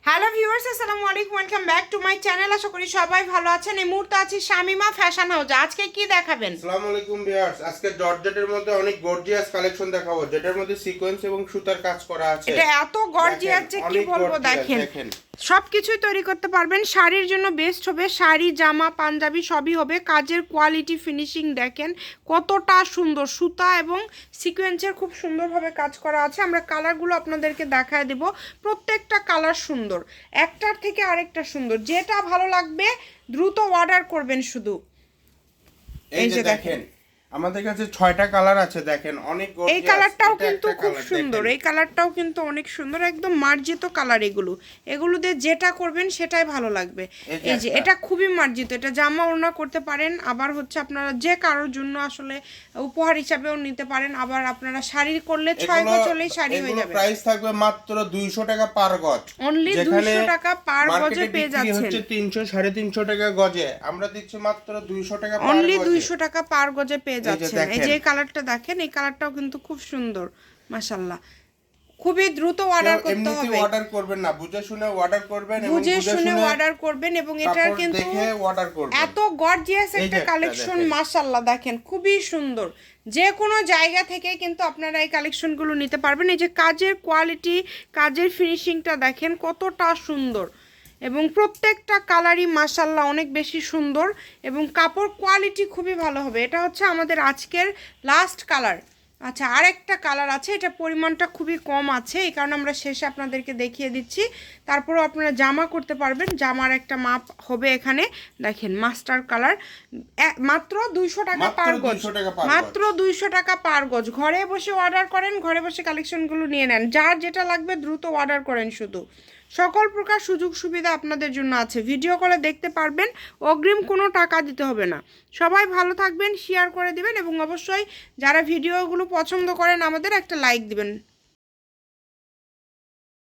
Hello viewers, আসসালামু আলাইকুম, welcome back to my channel. আশা করি সবাই ভালো আছেন। এই মুহূর্তে আছি শামিমা ফ্যাশন হাউসে। আজকে কি দেখাবেন? আসসালামু আলাইকুম ভিউয়ার্স, আজকে জর্জেটের মধ্যে অনেক গর্জিয়াস কালেকশন দেখাবো, যেটার মধ্যে সিকোয়েন্স এবং সুতার কাজ করা আছে। এটা এত গর্জিয়াস যে কি বলবো। দেখেন সবকিছুই তৈরি করতে পারবেন। শাড়ির জন্য বেস্ট হবে, শাড়ি, জামা, পাঞ্জাবি সবই হবে। কাজের কোয়ালিটি, ফিনিশিং দেখেন কতটা সুন্দর। সুতা এবং সিকোয়েন্সের খুব সুন্দরভাবে কাজ করা আছে। আমরা কালারগুলো আপনাদেরকে দেখায় দেব। প্রত্যেকটা কালার সুন্দর, একটার থেকে আরেকটা সুন্দর। যেটা ভালো লাগবে দ্রুত অর্ডার করবেন শুধু। এই যে দেখেন আমাদের কাছে 6টা কালার আছে। দেখেন অনেক গর্জিয়াস। এই কালারটাও কিন্তু খুব সুন্দর, এই কালারটাও কিন্তু অনেক সুন্দর, একদম মার্জিত কালার। এগুলো দিয়ে যেটা করবেন সেটাই ভালো লাগবে। এই যে এটা খুবই মার্জিত, এটা জামা ওড়না করতে পারেন, আবার হচ্ছে আপনারা যে কারোর জন্য আসলে উপহার হিসাবেও নিতে পারেন। আবার আপনারা শাড়ি করলে 6 গজ হলেই শাড়ি হয়ে যাবে। প্রাইস থাকবে মাত্র 200 টাকা পার গজ। অনলি 200 টাকা পার গজে পেয়ে যাচ্ছেন। হচ্ছে 300 350 টাকা গজে, আমরা দিচ্ছি মাত্র 200 টাকা পার গজে। অনলি 200 টাকা পার গজে পেয়ে যাচ্ছেন। এই যে কালারটা দেখেন, এই কালারটাও কিন্তু খুব সুন্দর মাশাআল্লাহ। খুবই দ্রুত অর্ডার করতে হবে। এমনিতে অর্ডার করবেন না, বুঝে শুনে অর্ডার করবেন এবং বুঝে শুনে অর্ডার করবেন। এবং এটার কিন্তু দেখে অর্ডার করবেন। এত গর্জিয়াস একটা কালেকশন মাশাআল্লাহ, দেখেন খুবই সুন্দর। যে কোনো জায়গা থেকে কিন্তু আপনারা এই কালেকশনগুলো নিতে পারবেন। এই যে কাজের কোয়ালিটি, কাজের ফিনিশিংটা দেখেন কতটা সুন্দর। এবং প্রত্যেকটা কালারই মাশাআল্লাহ অনেক বেশি সুন্দর এবং কাপড় কোয়ালিটি খুবই ভালো হবে। এটা হচ্ছে আমাদের আজকের লাস্ট কালার। আচ্ছা, আর একটা কালার আছে, এটা পরিমাণটা খুবই কম আছে, এই কারণে আমরা শেষে আপনাদেরকে দেখিয়ে দিচ্ছি। তারপরেও আপনারা জামা করতে পারবেন। জামার একটা মাপ হবে এখানে দেখেন, মাস্টার কালার। মাত্র 200 টাকা পার গজ, মাত্র 200 টাকা পার গজ। ঘরে বসে অর্ডার করেন, ঘরে বসে কালেকশনগুলো নিয়ে নেন। যার যেটা লাগবে দ্রুত অর্ডার করেন শুধু। সকল প্রকার সুযোগ সুবিধা আপনাদের জন্য আছে। ভিডিও কলে দেখতে পারবেন, অগ্রিম কোনো টাকা দিতে হবে না। সবাই ভালো থাকবেন, শেয়ার করে দিবেন এবং অবশ্যই যারা ভিডিওগুলো পছন্দ করেন আমাদের একটা লাইক দিবেন।